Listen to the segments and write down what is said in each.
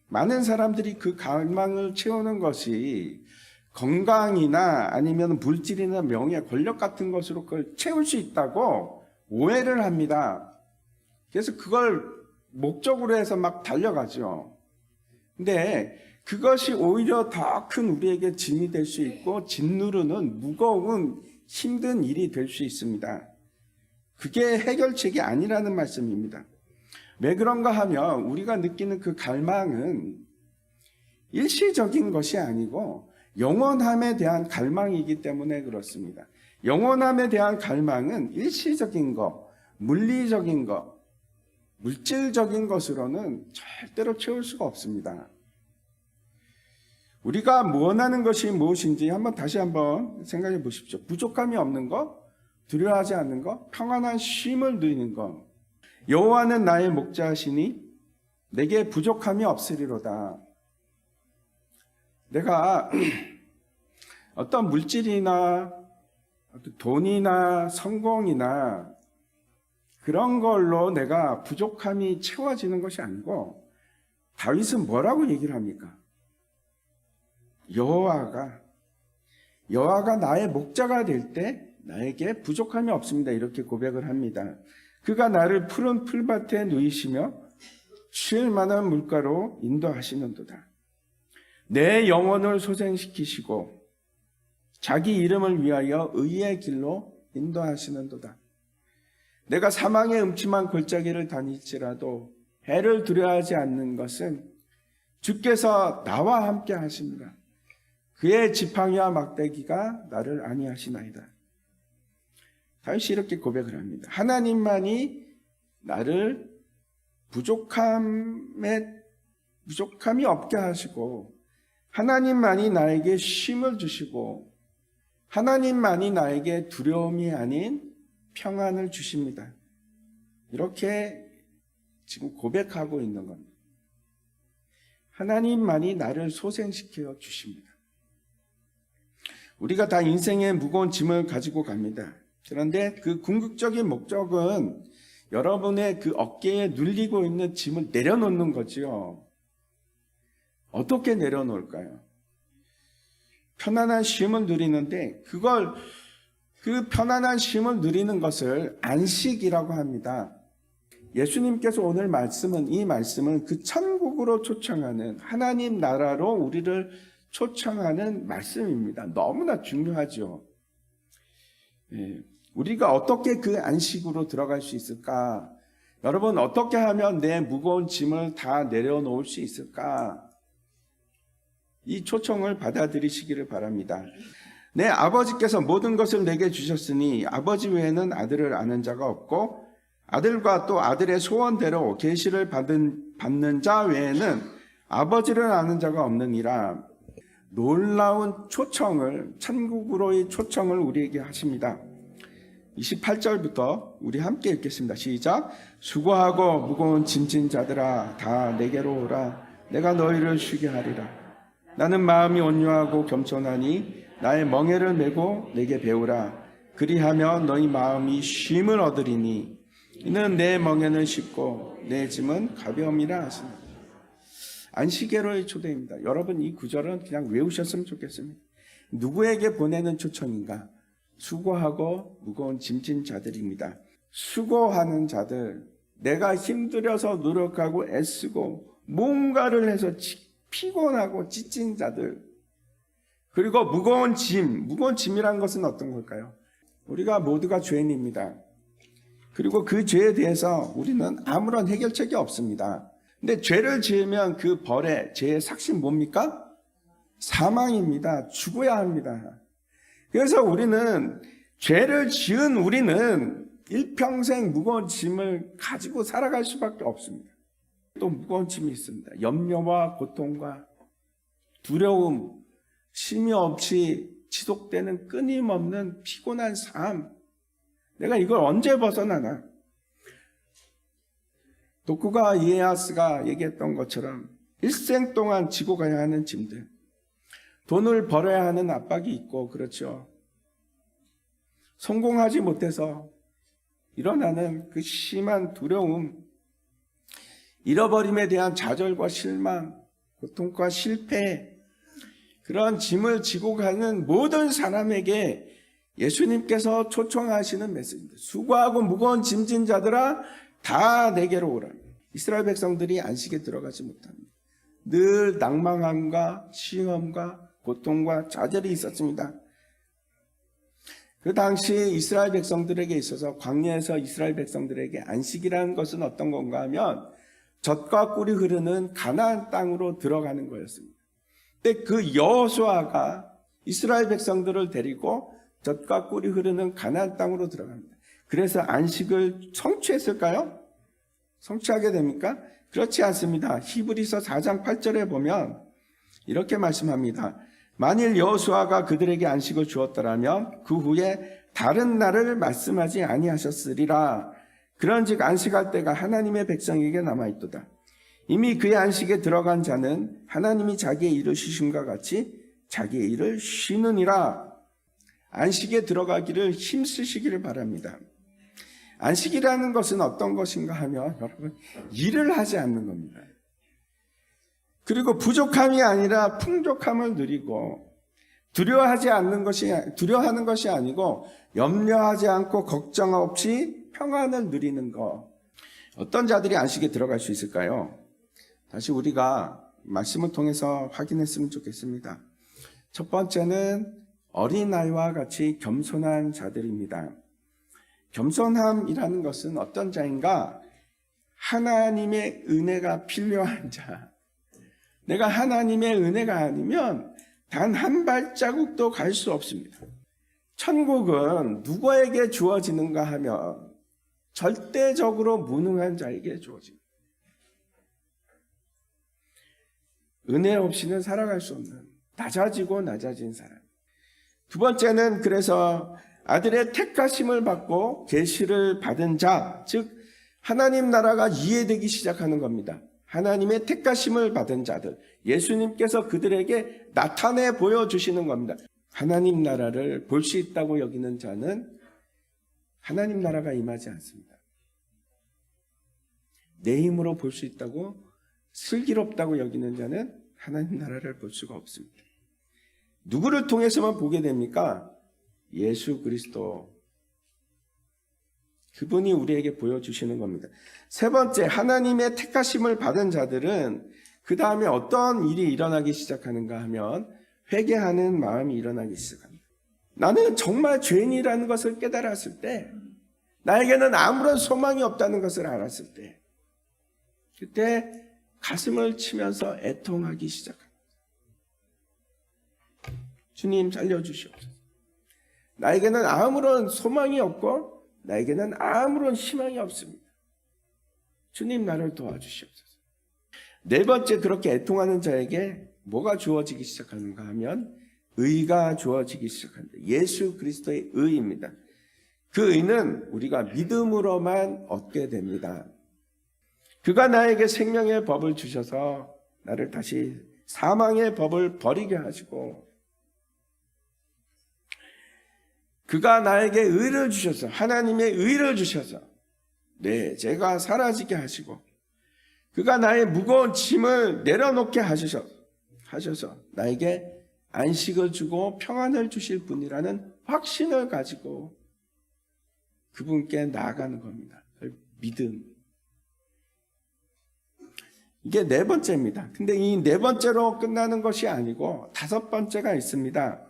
많은 사람들이 그 갈망을 채우는 것이 건강이나 아니면 물질이나 명예, 권력 같은 것으로 그걸 채울 수 있다고 오해를 합니다. 그래서 그걸 목적으로 해서 막 달려가죠. 근데 그것이 오히려 더 큰 우리에게 짐이 될 수 있고 짓누르는 무거운 힘든 일이 될 수 있습니다. 그게 해결책이 아니라는 말씀입니다. 왜 그런가 하면 우리가 느끼는 그 갈망은 일시적인 것이 아니고 영원함에 대한 갈망이기 때문에 그렇습니다. 영원함에 대한 갈망은 일시적인 것, 물리적인 것, 물질적인 것으로는 절대로 채울 수가 없습니다. 우리가 원하는 것이 무엇인지 다시 한번 생각해 보십시오. 부족함이 없는 것, 두려워하지 않는 것, 평안한 쉼을 누리는 것. 여호와는 나의 목자시니 내게 부족함이 없으리로다. 내가 어떤 물질이나 돈이나 성공이나 그런 걸로 내가 부족함이 채워지는 것이 아니고 다윗은 뭐라고 얘기를 합니까? 여호와가 나의 목자가 될 때 나에게 부족함이 없습니다. 이렇게 고백을 합니다. 그가 나를 푸른 풀밭에 누이시며 쉴 만한 물가로 인도하시는도다. 내 영혼을 소생시키시고 자기 이름을 위하여 의의 길로 인도하시는도다. 내가 사망의 음침한 골짜기를 다닐지라도 해를 두려워하지 않는 것은 주께서 나와 함께 하십니다. 그의 지팡이와 막대기가 나를 안위하시나이다. 다윗이 이렇게 고백을 합니다. 하나님만이 나를 부족함이 없게 하시고 하나님만이 나에게 쉼을 주시고 하나님만이 나에게 두려움이 아닌 평안을 주십니다. 이렇게 지금 고백하고 있는 겁니다. 하나님만이 나를 소생시켜 주십니다. 우리가 다 인생의 무거운 짐을 가지고 갑니다. 그런데 그 궁극적인 목적은 여러분의 그 어깨에 눌리고 있는 짐을 내려놓는 거지요. 어떻게 내려놓을까요? 편안한 쉼을 누리는데 그 편안한 쉼을 누리는 것을 안식이라고 합니다. 예수님께서 오늘 이 말씀은 그 천국으로 초청하는 하나님 나라로 우리를 초청하는 말씀입니다. 너무나 중요하죠. 우리가 어떻게 그 안식으로 들어갈 수 있을까? 여러분, 어떻게 하면 내 무거운 짐을 다 내려놓을 수 있을까? 이 초청을 받아들이시기를 바랍니다. 내 아버지께서 모든 것을 내게 주셨으니 아버지 외에는 아들을 아는 자가 없고 아들과 또 아들의 소원대로 계시를 받는 자 외에는 아버지를 아는 자가 없느니라. 놀라운 초청을, 천국으로의 초청을 우리에게 하십니다. 28절부터 우리 함께 읽겠습니다. 시작. 수고하고 무거운 짐진 자들아 다 내게로 오라. 내가 너희를 쉬게 하리라. 나는 마음이 온유하고 겸손하니 나의 멍에를 메고 내게 배우라. 그리하면 너희 마음이 쉼을 얻으리니 이는 내 멍에는 쉽고 내 짐은 가벼움이라 하시니. 안식일의 초대입니다. 여러분, 이 구절은 그냥 외우셨으면 좋겠습니다. 누구에게 보내는 초청인가? 수고하고 무거운 짐진 자들입니다. 수고하는 자들, 내가 힘들어서 노력하고 애쓰고 뭔가를 해서 피곤하고 지친 자들, 그리고 무거운 짐이란 것은 어떤 걸까요? 우리가 모두가 죄인입니다. 그리고 그 죄에 대해서 우리는 아무런 해결책이 없습니다. 근데 죄를 지으면 그 죄의 삭신 뭡니까? 사망입니다. 죽어야 합니다. 그래서 죄를 지은 우리는 일평생 무거운 짐을 가지고 살아갈 수밖에 없습니다. 또 무거운 짐이 있습니다. 염려와 고통과 두려움, 쉼이 없이 지속되는 끊임없는 피곤한 삶. 내가 이걸 언제 벗어나나? 도쿠가와 이에야스가 얘기했던 것처럼 일생 동안 지고 가야 하는 짐들, 돈을 벌어야 하는 압박이 있고, 그렇죠. 성공하지 못해서 일어나는 그 심한 두려움, 잃어버림에 대한 좌절과 실망, 고통과 실패, 그런 짐을 지고 가는 모든 사람에게 예수님께서 초청하시는 메시지입니다. 수고하고 무거운 짐진 자들아 다 내게로 오라. 이스라엘 백성들이 안식에 들어가지 못합니다. 늘 낭망함과 시험과 고통과 좌절이 있었습니다. 그 당시 이스라엘 백성들에게 있어서 광야에서 이스라엘 백성들에게 안식이라는 것은 어떤 건가 하면 젖과 꿀이 흐르는 가나안 땅으로 들어가는 거였습니다. 근데 그 여호수아가 이스라엘 백성들을 데리고 젖과 꿀이 흐르는 가나안 땅으로 들어갑니다. 그래서 안식을 성취했을까요? 성취하게 됩니까? 그렇지 않습니다. 히브리서 4장 8절에 보면 이렇게 말씀합니다. 만일 여호수아가 그들에게 안식을 주었더라면 그 후에 다른 날을 말씀하지 아니하셨으리라. 그런즉 안식할 때가 하나님의 백성에게 남아있도다. 이미 그의 안식에 들어간 자는 하나님이 자기의 일을 쉬심과 같이 자기의 일을 쉬느니라. 안식에 들어가기를 힘쓰시기를 바랍니다. 안식이라는 것은 어떤 것인가 하면 여러분 일을 하지 않는 겁니다. 그리고 부족함이 아니라 풍족함을 누리고 두려워하는 것이 아니고 염려하지 않고 걱정 없이 평안을 누리는 것. 어떤 자들이 안식에 들어갈 수 있을까요? 다시 우리가 말씀을 통해서 확인했으면 좋겠습니다. 첫 번째는 어린아이와 같이 겸손한 자들입니다. 겸손함이라는 것은 어떤 자인가? 하나님의 은혜가 필요한 자. 내가 하나님의 은혜가 아니면 단 한 발자국도 갈 수 없습니다. 천국은 누구에게 주어지는가 하면 절대적으로 무능한 자에게 주어집니다. 은혜 없이는 살아갈 수 없는 낮아지고 낮아진 사람. 두 번째는 그래서 아들의 택하심을 받고 계시를 받은 자, 즉 하나님 나라가 이해되기 시작하는 겁니다. 하나님의 택하심을 받은 자들, 예수님께서 그들에게 나타내 보여주시는 겁니다. 하나님 나라를 볼 수 있다고 여기는 자는 하나님 나라가 임하지 않습니다. 내 힘으로 볼 수 있다고 슬기롭다고 여기는 자는 하나님 나라를 볼 수가 없습니다. 누구를 통해서만 보게 됩니까? 예수 그리스도. 그분이 우리에게 보여주시는 겁니다. 세 번째, 하나님의 택하심을 받은 자들은 그 다음에 어떤 일이 일어나기 시작하는가 하면 회개하는 마음이 일어나기 시작합니다. 나는 정말 죄인이라는 것을 깨달았을 때, 나에게는 아무런 소망이 없다는 것을 알았을 때, 그때 가슴을 치면서 애통하기 시작합니다. 주님 살려주시옵소서. 나에게는 아무런 소망이 없고 나에게는 아무런 희망이 없습니다. 주님 나를 도와주시옵소서. 네 번째, 그렇게 애통하는 자에게 뭐가 주어지기 시작하는가 하면 의가 주어지기 시작합니다. 예수 그리스도의 의입니다. 그 의는 우리가 믿음으로만 얻게 됩니다. 그가 나에게 생명의 법을 주셔서 나를 다시 사망의 법을 버리게 하시고, 그가 나에게 의를 주셔서, 하나님의 의를 주셔서 내 죄가 사라지게 하시고, 그가 나의 무거운 짐을 내려놓게 하셔서 나에게 안식을 주고 평안을 주실 분이라는 확신을 가지고 그분께 나아가는 겁니다. 믿음. 이게 네 번째입니다. 근데 이 네 번째로 끝나는 것이 아니고 다섯 번째가 있습니다.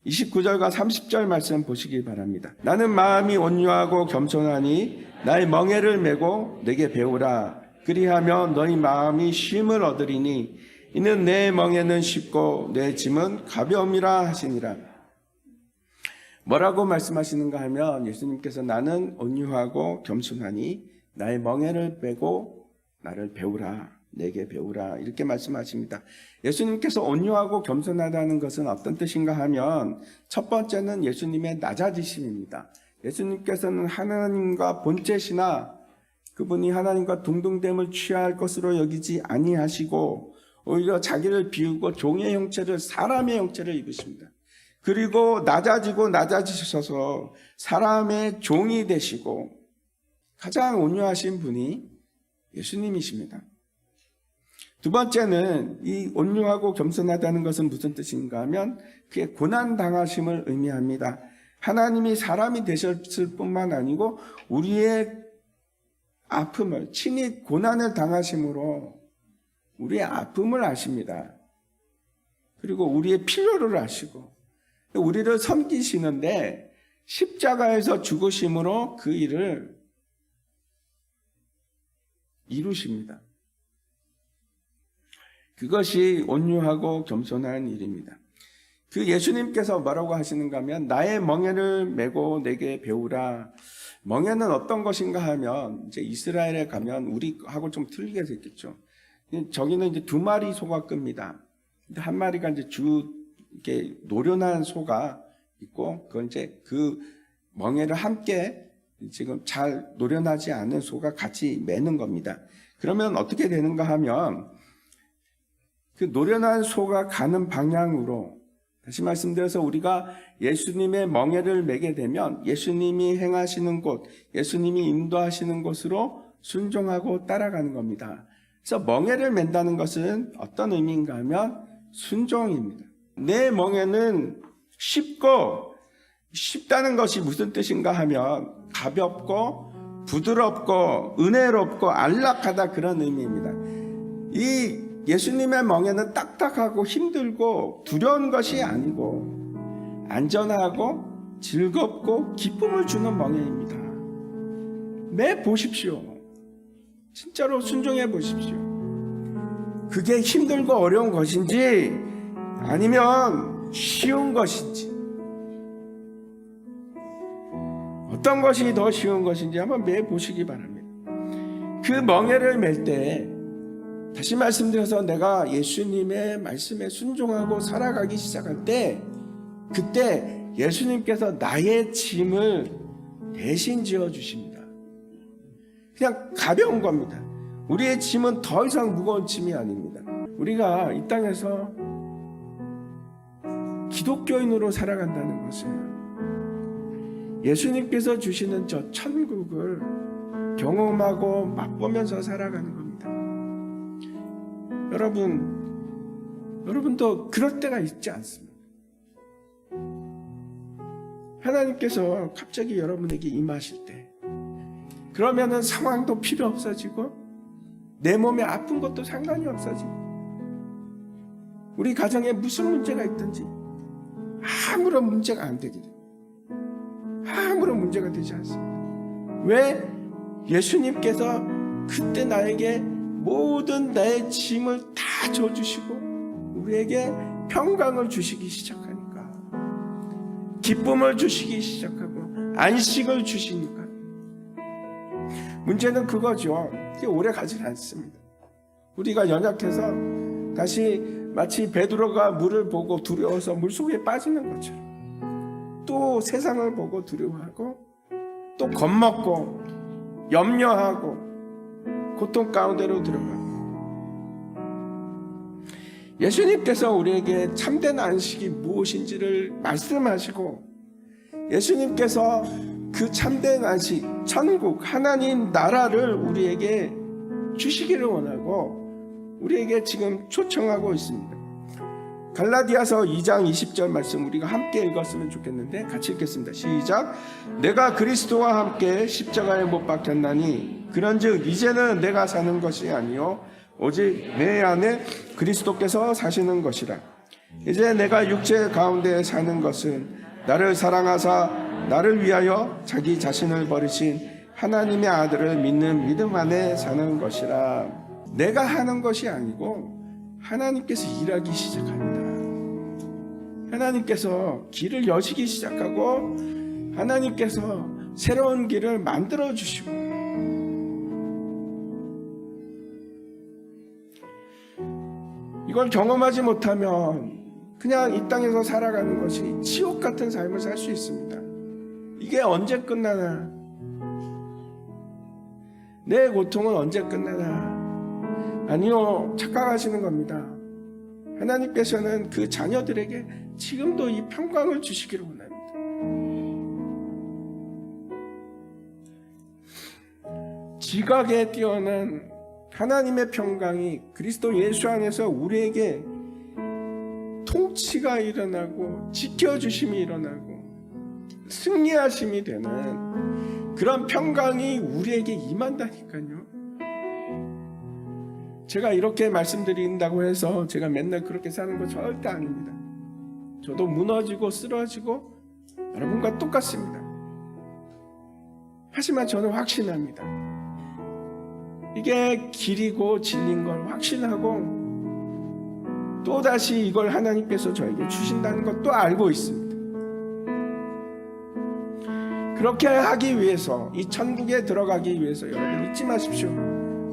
29절과 30절 말씀 보시기 바랍니다. 나는 마음이 온유하고 겸손하니 나의 멍에를 메고 내게 배우라. 그리하면 너희 마음이 쉼을 얻으리니 이는 내 멍에는 쉽고 내 짐은 가벼움이라 하시니라. 뭐라고 말씀하시는가 하면 예수님께서 나는 온유하고 겸손하니 나의 멍에를 메고 나를 배우라. 내게 배우라. 이렇게 말씀하십니다. 예수님께서 온유하고 겸손하다는 것은 어떤 뜻인가 하면 첫 번째는 예수님의 낮아지심입니다. 예수님께서는 하나님과 본체시나 그분이 하나님과 동등됨을 취할 것으로 여기지 아니하시고 오히려 자기를 비우고 종의 형체를, 사람의 형체를 입으십니다. 그리고 낮아지셔서 사람의 종이 되시고 가장 온유하신 분이 예수님이십니다. 두 번째는 이 온유하고 겸손하다는 것은 무슨 뜻인가 하면 그의 고난 당하심을 의미합니다. 하나님이 사람이 되셨을 뿐만 아니고 우리의 아픔을 친히 고난을 당하심으로 우리의 아픔을 아십니다. 그리고 우리의 필요를 아시고 우리를 섬기시는데 십자가에서 죽으심으로 그 일을 이루십니다. 그것이 온유하고 겸손한 일입니다. 그 예수님께서 뭐라고 하시는가 하면 나의 멍에를 메고 내게 배우라. 멍에는 어떤 것인가 하면 이제 이스라엘에 가면 우리하고 좀 틀리게 생겼죠. 저기는 이제 2마리 소가 끕니다. 근데 한 마리가 이제 이렇게 노련한 소가 있고 그건 이제 그 멍에를 함께 지금 잘 노련하지 않은 소가 같이 매는 겁니다. 그러면 어떻게 되는가 하면 그 노련한 소가 가는 방향으로 다시 말씀드려서 우리가 예수님의 멍에를 매게 되면 예수님이 행하시는 곳, 예수님이 인도하시는 곳으로 순종하고 따라가는 겁니다. 그래서 멍에를 맨다는 것은 어떤 의미인가 하면 순종입니다. 내 멍에는 쉽다는 것이 무슨 뜻인가 하면 가볍고 부드럽고 은혜롭고 안락하다 그런 의미입니다. 이 예수님의 멍에는 딱딱하고 힘들고 두려운 것이 아니고 안전하고 즐겁고 기쁨을 주는 멍에입니다. 매 보십시오. 진짜로 순종해 보십시오. 그게 힘들고 어려운 것인지 아니면 쉬운 것인지 어떤 것이 더 쉬운 것인지 한번 매 보시기 바랍니다. 그 멍에를 맬 때 다시 말씀드려서 내가 예수님의 말씀에 순종하고 살아가기 시작할 때 그때 예수님께서 나의 짐을 대신 지어주십니다. 그냥 가벼운 겁니다. 우리의 짐은 더 이상 무거운 짐이 아닙니다. 우리가 이 땅에서 기독교인으로 살아간다는 것은 예수님께서 주시는 저 천국을 경험하고 맛보면서 살아가는 겁니다. 여러분도 그럴 때가 있지 않습니까? 하나님께서 갑자기 여러분에게 임하실 때 그러면은 상황도 필요 없어지고 내 몸에 아픈 것도 상관이 없어지고 우리 가정에 무슨 문제가 있든지 아무런 문제가 안 되게 돼요. 아무런 문제가 되지 않습니다. 왜? 예수님께서 그때 나에게 모든 나의 짐을 다 져주시고 우리에게 평강을 주시기 시작하니까 기쁨을 주시기 시작하고 안식을 주시니까 문제는 그거죠. 그게 오래 가지 않습니다. 우리가 연약해서 다시 마치 베드로가 물을 보고 두려워서 물속에 빠지는 것처럼 또 세상을 보고 두려워하고 또 겁먹고 염려하고 고통 가운데로 들어가고 예수님께서 우리에게 참된 안식이 무엇인지를 말씀하시고 예수님께서 그 참된 안식, 천국, 하나님 나라를 우리에게 주시기를 원하고 우리에게 지금 초청하고 있습니다. 갈라디아서 2장 20절 말씀 우리가 함께 읽었으면 좋겠는데 같이 읽겠습니다. 시작. 내가 그리스도와 함께 십자가에 못 박혔나니 그런즉 이제는 내가 사는 것이 아니요 오직 내 안에 그리스도께서 사시는 것이라. 이제 내가 육체 가운데 사는 것은 나를 사랑하사 나를 위하여 자기 자신을 버리신 하나님의 아들을 믿는 믿음 안에 사는 것이라. 내가 하는 것이 아니고 하나님께서 일하기 시작합니다. 하나님께서 길을 여시기 시작하고 하나님께서 새로운 길을 만들어 주시고 이걸 경험하지 못하면 그냥 이 땅에서 살아가는 것이 지옥 같은 삶을 살 수 있습니다. 이게 언제 끝나나? 내 고통은 언제 끝나나? 아니요, 착각하시는 겁니다. 하나님께서는 그 자녀들에게 지금도 이 평강을 주시기를 원합니다. 지각에 뛰어난 하나님의 평강이 그리스도 예수 안에서 우리에게 통치가 일어나고 지켜주심이 일어나고 승리하심이 되는 그런 평강이 우리에게 임한다니까요. 제가 이렇게 말씀드린다고 해서 제가 맨날 그렇게 사는 거 절대 아닙니다. 저도 무너지고 쓰러지고 여러분과 똑같습니다. 하지만 저는 확신합니다. 이게 길이고 진리인 걸 확신하고 또다시 이걸 하나님께서 저에게 주신다는 것도 알고 있습니다. 그렇게 하기 위해서, 이 천국에 들어가기 위해서 여러분 잊지 마십시오.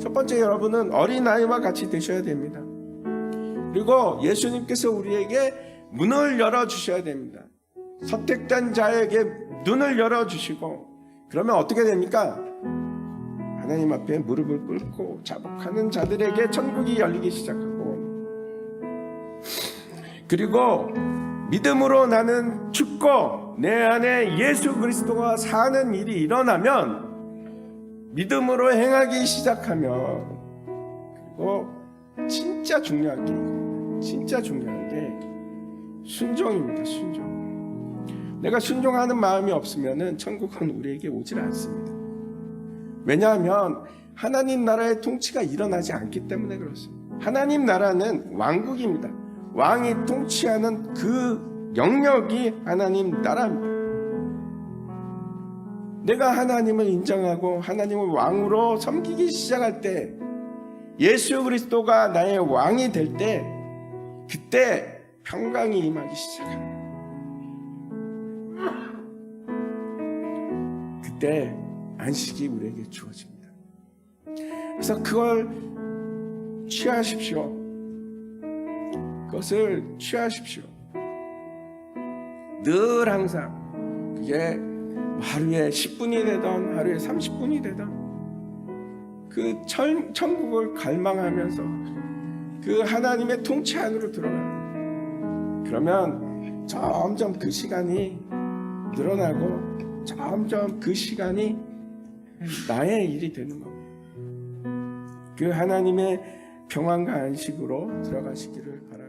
첫 번째, 여러분은 어린아이와 같이 되셔야 됩니다. 그리고 예수님께서 우리에게 문을 열어주셔야 됩니다. 선택된 자에게 눈을 열어주시고, 그러면 어떻게 됩니까? 하나님 앞에 무릎을 꿇고 자복하는 자들에게 천국이 열리기 시작하고, 그리고 믿음으로 나는 죽고 내 안에 예수 그리스도가 사는 일이 일어나면, 믿음으로 행하기 시작하면, 그리고 진짜 중요한 게 순종입니다. 순종. 내가 순종하는 마음이 없으면 천국은 우리에게 오질 않습니다. 왜냐하면 하나님 나라의 통치가 일어나지 않기 때문에 그렇습니다. 하나님 나라는 왕국입니다. 왕이 통치하는 그 영역이 하나님 나라입니다. 내가 하나님을 인정하고 하나님을 왕으로 섬기기 시작할 때, 예수 그리스도가 나의 왕이 될 때, 그때 평강이 임하기 시작합니다. 그때 안식이 우리에게 주어집니다. 그래서 그걸 취하십시오. 그것을 취하십시오. 늘 항상 그게 하루에 10분이 되던 하루에 30분이 되던 그 천국을 갈망하면서 그 하나님의 통치 안으로 들어가는, 그러면 점점 그 시간이 늘어나고 점점 그 시간이 나의 일이 되는 겁니다. 그 하나님의 평안과 안식으로 들어가시기를 바랍니다.